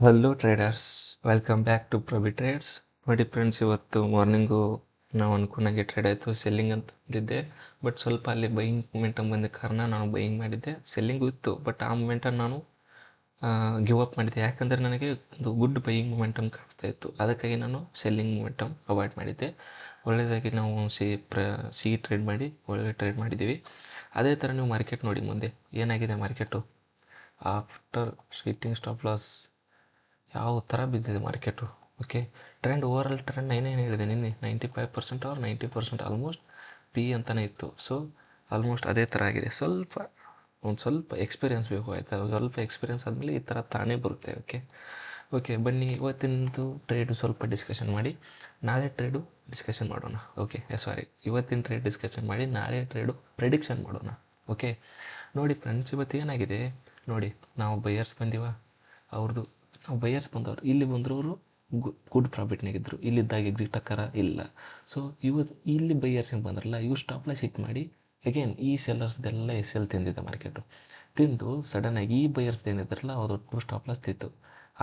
Hello traders, welcome back to Pravi trades. ನೋಡಿ friends, ಇವತ್ತು morning ನಾವು ಅನ್ಕೊಂಡಂಗೆ ಟ್ರೇಡ್ ಆಯಿತು. ಸೆಲ್ಲಿಂಗ್ ಅಂತ ಬಂದಿದ್ದೆ, ಬಟ್ ಸ್ವಲ್ಪ ಅಲ್ಲಿ ಬೈಯಿಂಗ್ ಮೂಮೆಂಟಮ್ ಬಂದ ಕಾರಣ ನಾನು ಬೈಯಿಂಗ್ ಮಾಡಿದ್ದೆ. ಸೆಲ್ಲಿಂಗು ಇತ್ತು, ಬಟ್ ಆ ಮೂಮೆಂಟನ್ನು ನಾನು ಗಿವ್ ಅಪ್ ಮಾಡಿದ್ದೆ. ಯಾಕಂದರೆ ನನಗೆ ಒಂದು ಗುಡ್ ಬೈಯಿಂಗ್ ಮೂಮೆಂಟಮ್ ಕಾಣಿಸ್ತಾ ಇತ್ತು. ಅದಕ್ಕಾಗಿ ನಾನು ಸೆಲ್ಲಿಂಗ್ ಮೂಮೆಂಟಮ್ ಅವಾಯ್ಡ್ ಮಾಡಿದ್ದೆ. ಒಳ್ಳೆಯದಾಗಿ ನಾವು ಸಿ ಟ್ರೇಡ್ ಮಾಡಿ ಒಳ್ಳೆ ಟ್ರೇಡ್ ಮಾಡಿದ್ದೀವಿ. ಅದೇ ಥರ ನೀವು ಮಾರ್ಕೆಟ್ ನೋಡಿ ಮುಂದೆ ಏನಾಗಿದೆ market. After hitting stop loss ಯಾವ ಥರ ಬಿದ್ದಿದೆ market. Okay, trend overall trend ಏನೇನು ಹೇಳಿದೆ ನಿನ್ನೆ 95% ಆರ್ 90% ಆಲ್ಮೋಸ್ಟ್ ಪಿ ಅಂತಲೇ ಇತ್ತು. ಸೊ ಆಲ್ಮೋಸ್ಟ್ ಅದೇ ಥರ ಆಗಿದೆ. ಒಂದು ಸ್ವಲ್ಪ ಎಕ್ಸ್ಪೀರಿಯೆನ್ಸ್ ಬೇಕು, ಆಯಿತಾ. ಸ್ವಲ್ಪ ಎಕ್ಸ್ಪೀರಿಯೆನ್ಸ್ ಆದಮೇಲೆ ಈ ಥರ ತಾನೇ ಬರುತ್ತೆ. ಓಕೆ ಬನ್ನಿ, ಇವತ್ತಿನದು ಟ್ರೇಡು ಸ್ವಲ್ಪ ಡಿಸ್ಕಷನ್ ಮಾಡಿ ನಾಳೆ ಟ್ರೇಡು ಡಿಸ್ಕಷನ್ ಮಾಡೋಣ. ಓಕೆ ಇವತ್ತಿನ ಟ್ರೇಡ್ ಡಿಸ್ಕಷನ್ ಮಾಡಿ ನಾಳೆ ಟ್ರೇಡು ಪ್ರೆಡಿಕ್ಷನ್ ಮಾಡೋಣ. ಓಕೆ ನೋಡಿ ಫ್ರೆಂಡ್ಸ್, ಇವತ್ತು ಏನಾಗಿದೆ ನೋಡಿ. ನಾವು ಬೈಯರ್ಸ್ ಬಂದಿವ, ಅವ್ರದ್ದು ನಾವು ಬೈಯರ್ಸ್ ಬಂದವರು ಇಲ್ಲಿ ಬಂದವರು ಗುಡ್ ಪ್ರಾಫಿಟ್ನಾಗಿದ್ದರು. ಇಲ್ಲಿದ್ದಾಗ ಎಕ್ಸಿಟ್ ಹಾಕಾರ ಇಲ್ಲ. ಸೊ ಇವತ್ತು ಇಲ್ಲಿ ಬೈಯರ್ಸ್ ಹೆಂಗೆ ಬಂದ್ರಲ್ಲ, ಇವು ಸ್ಟಾಪ್ ಲಾಸ್ ಹಿಟ್ ಮಾಡಿ ಅಗೇನ್ ಈ ಸೆಲ್ಲರ್ಸ್ದೆಲ್ಲ ಎಲ್ ತಿಂದಿದ್ದ ಮಾರ್ಕೆಟು. ತಿಂದು ಸಡನ್ನಾಗಿ ಈ ಬೈಯರ್ಸ್ ಏನಿದ್ರಲ್ಲ ಅವ್ರು ಸ್ಟಾಪ್ ಲಾಸ್ ತಿತ್ತು.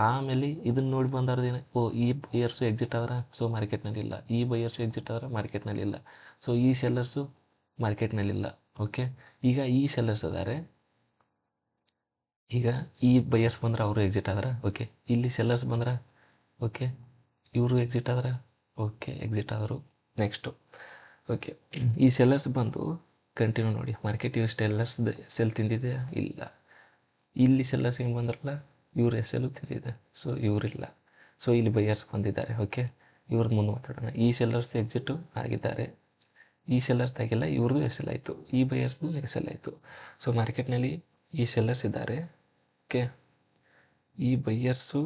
ಆಮೇಲೆ ಇದನ್ನು ನೋಡಿ ಬಂದವ್ರದ್ದೇನೆ, ಈ ಬೈಯರ್ಸು ಎಕ್ಸಿಟ್ ಆದ್ರೆ ಸೊ ಮಾರ್ಕೆಟ್ನಲ್ಲಿ ಇಲ್ಲ, ಈ ಬೈಯರ್ಸು ಎಕ್ಸಿಟ್ ಆದ್ರೆ ಮಾರ್ಕೆಟ್ನಲ್ಲಿ ಇಲ್ಲ, ಸೊ ಈ ಸೆಲ್ಲರ್ಸು ಮಾರ್ಕೆಟ್ನಲ್ಲಿಲ್ಲ. ಓಕೆ, ಈಗ ಈ ಸೆಲ್ಲರ್ಸ್ ಅದಾರೆ, ಈಗ ಈ ಬೈಯರ್ಸ್ ಬಂದ್ರೆ ಅವರು ಎಕ್ಸಿಟ್ ಆದ್ರೆ ಓಕೆ, ಇಲ್ಲಿ ಸೆಲ್ಲರ್ಸ್ ಬಂದ್ರೆ ಓಕೆ, ಇವರು ಎಕ್ಸಿಟ್ ಆದ್ರೆ ಓಕೆ, ಎಕ್ಸಿಟ್ ಆದರು. ನೆಕ್ಸ್ಟು ಓಕೆ, ಈ ಸೆಲ್ಲರ್ಸ್ ಬಂದು ಕಂಟಿನ್ಯೂ ನೋಡಿ ಮಾರ್ಕೆಟ್ ಇವು ಸೆಲ್ಲರ್ಸ್ ಸೆಲ್ ತಿಂದಿದೆ ಇಲ್ಲ. ಇಲ್ಲಿ ಸೆಲ್ಲರ್ಸ್ ಹಿಂಗೆ ಬಂದ್ರಲ್ಲ, ಇವ್ರು ಎಲ್ ತಿಂದಿದೆ, ಸೊ ಇವರಿಲ್ಲ. ಸೊ ಇಲ್ಲಿ ಬೈಯರ್ಸ್ ಬಂದಿದ್ದಾರೆ. ಓಕೆ, ಇವ್ರದ್ದು ಮುಂದೆ ಮಾತಾಡೋಣ. ಈ ಸೆಲ್ಲರ್ಸ್ ಎಕ್ಸಿಟು ಆಗಿದ್ದಾರೆ, ಈ ಸೆಲ್ಲರ್ಸ್ ಆಗಿಲ್ಲ, ಇವ್ರದ್ದು ಎಲ್ ಆಯಿತು, ಈ ಬೈಯರ್ಸ್ದು ಎಲ್ ಆಯಿತು. ಸೊ ಮಾರ್ಕೆಟ್ನಲ್ಲಿ ಈ ಸೆಲ್ಲರ್ಸ್ ಇದ್ದಾರೆ. ಓಕೆ, ಈ ಬೈಯರ್ಸು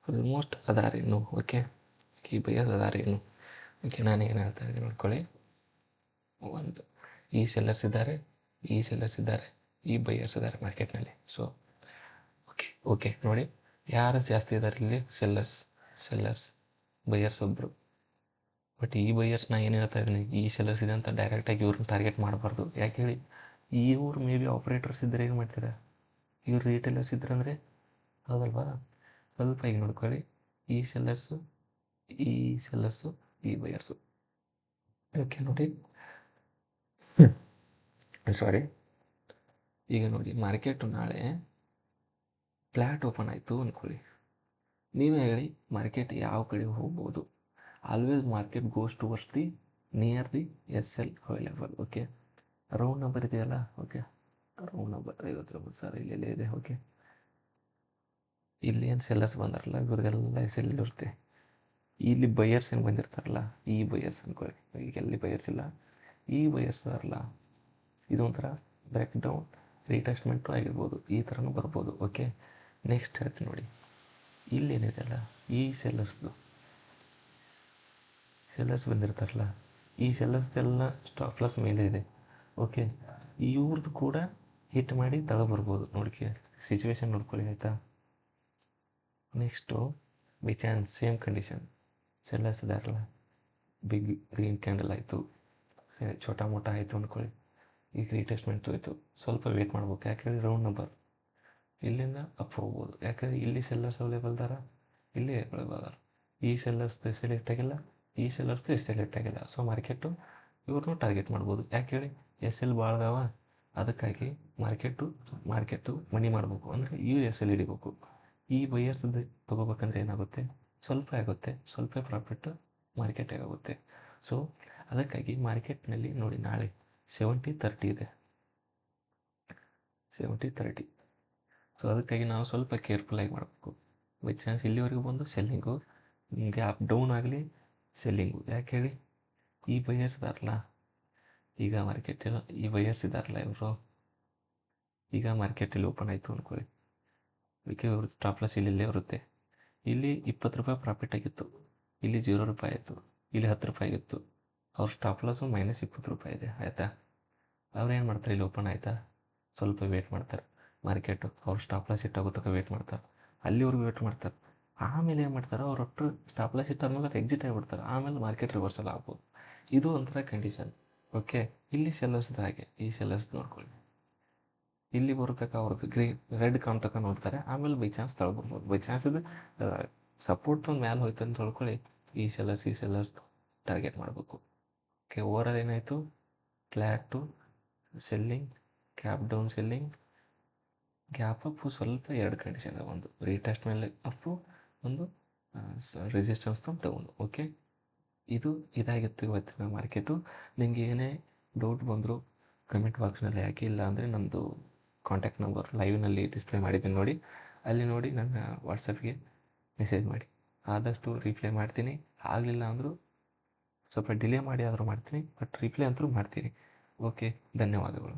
ಆಲ್ಮೋಸ್ಟ್ ಅದಾರೆ ಇನ್ನು. ಓಕೆ, ಈ ಬೈಯರ್ಸ್ ಅದಾರೆ ಇನ್ನು. ಓಕೆ, ನಾನು ಏನು ಹೇಳ್ತಾ ಇದ್ದೀನಿ ನೋಡ್ಕೊಳ್ಳಿ. ಒಂದು ಈ ಸೆಲ್ಲರ್ಸ್ ಇದ್ದಾರೆ, ಈ ಸೆಲ್ಲರ್ಸ್ ಇದ್ದಾರೆ, ಈ ಬೈಯರ್ಸ್ ಇದ್ದಾರೆ ಮಾರ್ಕೆಟ್ನಲ್ಲಿ. ಸೊ ಓಕೆ ನೋಡಿ, ಯಾರು ಜಾಸ್ತಿ ಇದ್ದಾರೆ ಇಲ್ಲಿ? ಸೆಲ್ಲರ್ಸ್ ಬೈಯರ್ಸ್ ಒಬ್ಬರು. ಬಟ್ ಈ ಬೈಯರ್ಸ್ ನಾ ಏನು ಹೇಳ್ತಾ ಇದ್ದೀನಿ, ಈ ಸೆಲ್ಲರ್ಸ್ ಇದೆ ಅಂತ ಡೈರೆಕ್ಟಾಗಿ ಇವ್ರನ್ನ ಟಾರ್ಗೆಟ್ ಮಾಡಬಾರ್ದು. ಯಾಕೆ ಹೇಳಿ, ಇವ್ರು ಮೇ ಬಿ ಆಪ್ರೇಟರ್ಸ್ ಇದ್ದರೆ ಏನು ಮಾಡ್ತೀರಾ, ಇವ್ರು ರೀಟೇಲರ್ಸ್ ಇದ್ರಂದರೆ ಹೌದಲ್ವಾ. ಸ್ವಲ್ಪ ಈಗ ನೋಡ್ಕೊಳ್ಳಿ, ಈ ಸೆಲ್ಲರ್ಸು, ಈ ಸೆಲ್ಲರ್ಸು, ಈ ಬೈಯರ್ಸು. ಓಕೆ ನೋಡಿ, ಸಾರಿ. ಈಗ ನೋಡಿ ಮಾರ್ಕೆಟು ನಾಳೆ ಫ್ಲ್ಯಾಟ್ ಓಪನ್ ಆಯಿತು ಅಂದ್ಕೊಳ್ಳಿ. ನೀವೇ ಹೇಳಿ ಮಾರ್ಕೆಟ್ ಯಾವ ಕಡೆ ಹೋಗ್ಬೋದು. Always market goes towards the near the L available. Okay, round number ಇದೆಯಲ್ಲ. ಓಕೆ, ರೌಂಡ್ ನಂಬರ್ 59 ಸರ್ ಇಲ್ಲೆಲ್ಲೇ ಇದೆ. ಓಕೆ, ಇಲ್ಲಿ ಏನು ಸೆಲ್ಲರ್ಸ್ ಬಂದಾರಲ್ಲ ಇವ್ರದ್ದೆಲ್ಲ ಎಲ್ ಇರುತ್ತೆ. ಇಲ್ಲಿ ಬೈಯರ್ಸ್ ಏನು ಬಂದಿರ್ತಾರಲ್ಲ, ಈ ಬೈಯರ್ಸ್ ಅಂದ್ಕೊಳ್ಳಿ. ಈಗ ಎಲ್ಲಿ ಬೈಯರ್ಸ್ ಇಲ್ಲ, ಈ ಬೈಯರ್ಸ್ ಅದಾರಲ್ಲ, ಇದೊಂಥರ ಬ್ರೇಕ್ ಡೌನ್ ರೀಟೆಸ್ಟ್ಮೆಂಟು ಆಗಿರ್ಬೋದು, ಈ ಥರನೂ ಬರ್ಬೋದು. ಓಕೆ, ನೆಕ್ಸ್ಟ್ ಹೇಳ್ತೀನಿ ನೋಡಿ, ಇಲ್ಲೇನಿದೆ ಅಲ್ಲ ಈ ಸೆಲ್ಲರ್ಸ್ ಬಂದಿರ್ತಾರಲ್ಲ, ಈ ಸೆಲ್ಲರ್ಸ್ದೆಲ್ಲ ಸ್ಟಾಪ್ ಲಾಸ್ ಮೇಲೆ ಇದೆ. ಓಕೆ, ಇವ್ರದ್ದು ಕೂಡ ಹಿಟ್ ಮಾಡಿ ತಳ ಬರ್ಬೋದು. ನೋಡ್ಕೆ ಸಿಚುವೇಶನ್ ನೋಡ್ಕೊಳ್ಳಿ, ಆಯಿತಾ. Next by chance same condition, sellers ಇದಾರಲ್ಲ, ಬಿಗ್ ಗ್ರೀನ್ ಕ್ಯಾಂಡಲ್ ಆಯಿತು, ಛೋಟಾ ಮೋಟ ಆಯಿತು ಅಂದ್ಕೊಳ್ಳಿ. ಈಗ ರೀಟೆಸ್ಟ್ಮೆಂಟ್ ಹೋಯಿತು, ಸ್ವಲ್ಪ ವೇಟ್ ಮಾಡ್ಬೇಕು. ಯಾಕೆ ಹೇಳಿ, ರೌಂಡ್ ನಂಬರ್ ಇಲ್ಲಿಂದ ಅಪ್ ಹೋಗ್ಬೋದು. ಯಾಕಂದರೆ ಇಲ್ಲಿ ಸೆಲ್ಲರ್ಸ್ ಅವೈಲೇಬಲ್ ಅದಾರ, ಇಲ್ಲಿ ಅವೈಲೇಬಲ್ ಅದಾರ. ಈ ಸೆಲ್ಲರ್ಸ್ದು ಸೆಲೆಕ್ಟ್ ಆಗಿಲ್ಲ, ಈ ಸೆಲ್ಲರ್ಸ್ದು ಸೆಲೆಕ್ಟ್ ಆಗಿಲ್ಲ. ಸೊ ಮಾರ್ಕೆಟು ಇವ್ರನ್ನೂ ಟಾರ್ಗೆಟ್ ಮಾಡ್ಬೋದು. ಯಾಕೆ ಹೇಳಿ, ಎಲ್ ಭಾಳ ಅದಾವ, ಅದಕ್ಕಾಗಿ ಮಾರ್ಕೆಟು ಮನಿ ಮಾಡಬೇಕು ಅಂದರೆ ಈ ಎಲ್ ಹಿಡಿಬೇಕು. ಈ ಬೈಯರ್ಸ್ದು ತೊಗೋಬೇಕಂದ್ರೆ ಏನಾಗುತ್ತೆ, ಸ್ವಲ್ಪ ಆಗುತ್ತೆ, ಸ್ವಲ್ಪ ಪ್ರಾಫಿಟ್ಟು ಮಾರ್ಕೆಟಿಗೆ ಆಗುತ್ತೆ. ಸೊ ಅದಕ್ಕಾಗಿ ಮಾರ್ಕೆಟ್ನಲ್ಲಿ ನೋಡಿ ನಾಳೆ 70-30 ಇದೆ, 70-30. ಸೊ ಅದಕ್ಕಾಗಿ ನಾವು ಸ್ವಲ್ಪ ಕೇರ್ಫುಲ್ಲಾಗಿ ಮಾಡಬೇಕು. ಬೈ ಚಾನ್ಸ್ ಇಲ್ಲಿವರೆಗೂ ಬಂದು ಸೆಲ್ಲಿಂಗು, ನಿಮಗೆ ಅಪ್ ಡೌನ್ ಆಗಲಿ ಸೆಲ್ಲಿಂಗು. ಯಾಕೆ ಹೇಳಿ, ಈ ಬೈಯರ್ಸ್ ಇದಾರಲ್ಲ, ಈಗ ಮಾರ್ಕೆಟಲ್ಲಿ ಈ ಬೈಯರ್ಸ್ ಇದಾರಲ್ಲ ಇವರು, ಈಗ ಮಾರ್ಕೆಟಲ್ಲಿ ಓಪನ್ ಆಯಿತು ಅಂದ್ಕೊಳ್ಳಿ. ಅದಕ್ಕೆ ಇವ್ರ ಸ್ಟಾಪ್ ಲಾಸ್ ಇಲ್ಲೇ ಬರುತ್ತೆ. ಇಲ್ಲಿ 20 ರೂಪಾಯಿ ಪ್ರಾಫಿಟ್ ಆಗಿತ್ತು, ಇಲ್ಲಿ 0 ರೂಪಾಯಿ ಆಯಿತು, ಇಲ್ಲಿ 10 ರೂಪಾಯಿ ಆಗಿತ್ತು. ಅವ್ರ ಸ್ಟಾಪ್ ಲಾಸು -20 ರೂಪಾಯಿ ಇದೆ, ಆಯಿತಾ. ಅವ್ರು ಏನು ಮಾಡ್ತಾರೆ, ಇಲ್ಲಿ ಓಪನ್ ಆಯಿತಾ, ಸ್ವಲ್ಪ ವೇಟ್ ಮಾಡ್ತಾರೆ. ಮಾರ್ಕೆಟು ಅವ್ರ ಸ್ಟಾಪ್ ಲಾಸ್ ಇಟ್ಟಾಗೋತಕ್ಕ ವೇಟ್ ಮಾಡ್ತಾರೆ, ಅಲ್ಲಿವರೆಗೂ ವೇಟ್ ಮಾಡ್ತಾರೆ. ಆಮೇಲೆ ಏನು ಮಾಡ್ತಾರೆ, ಅವ್ರ ಒಟ್ಟು ಸ್ಟಾಪ್ ಲಾಸ್ ಇಟ್ಟಾದ್ಮೇಲೆ ಎಕ್ಸಿಟ್ ಆಗಿಬಿಡ್ತಾರೆ. ಆಮೇಲೆ ಮಾರ್ಕೆಟ್ ರಿವರ್ಸಲ್ ಆಗ್ಬೋದು. ಇದು ಒಂಥರ ಕಂಡೀಷನ್. ಓಕೆ, ಇಲ್ಲಿ ಸೆಲ್ಲರ್ಸ್ದು ಹಾಗೆ, ಈ ಸೆಲ್ಲರ್ಸ್ ನೋಡ್ಕೊಳ್ಳಿ. ಇಲ್ಲಿ ಬರೋತಕ್ಕ ಅವ್ರದ್ದು ರೆಡ್ ಕಾಣ್ತಕ್ಕ ನೋಡ್ತಾರೆ, ಆಮೇಲೆ ಬೈ ಚಾನ್ಸ್ ತಳ್ಕೊಬೋದು. ಬೈ ಚಾನ್ಸ್ ಇದು ಸಪೋರ್ಟ್ ಒಂದು ಮ್ಯಾಲೆ ಹೋಯ್ತು ಅಂತ ತೊಳ್ಕೊಳ್ಳಿ, ಈ ಸೆಲ್ಲರ್ಸ್ ಟಾರ್ಗೆಟ್ ಮಾಡಬೇಕು. ಓಕೆ, ಓವರಾಲ್ ಏನಾಯಿತು, flat, selling, cap down selling, gap Appu ಸ್ವಲ್ಪ ಎರಡು ಕಂಡೀಷನ್, ಒಂದು ರೀಟೆಸ್ಟ್ ಮೇಲೆ ಅಪ್ಪು, ಒಂದು ರೆಸಿಸ್ಟೆನ್ಸ್ ಡೌನು. ಓಕೆ, ಇದಾಗಿತ್ತು ಇವತ್ತಿನ ಮಾರ್ಕೆಟು. ನಿಮಗೆ ಏನೇ ಡೌಟ್ ಬಂದರೂ ಕಮೆಂಟ್ ಬಾಕ್ಸ್ನಲ್ಲಿ ಹಾಕಿ, ಇಲ್ಲ ಅಂದರೆ ನಮ್ಮದು ಕಾಂಟ್ಯಾಕ್ಟ್ ನಂಬರ್ ಲೈವ್ನಲ್ಲಿ ಡಿಸ್ಪ್ಲೇ ಮಾಡಿದ್ದೀನಿ ನೋಡಿ, ಅಲ್ಲಿ ನೋಡಿ ನನ್ನ ವಾಟ್ಸಪ್ಗೆ ಮೆಸೇಜ್ ಮಾಡಿ, ಆದಷ್ಟು ರಿಪ್ಲೈ ಮಾಡ್ತೀನಿ. ಆಗಲಿಲ್ಲ ಅಂದರೂ ಸ್ವಲ್ಪ ಡಿಲೇ ಮಾಡಿ ಆದರೂ ಮಾಡ್ತೀನಿ, ಬಟ್ ರಿಪ್ಲೈ ಅಂತೂ ಮಾಡ್ತೀನಿ. ಓಕೆ, ಧನ್ಯವಾದಗಳು.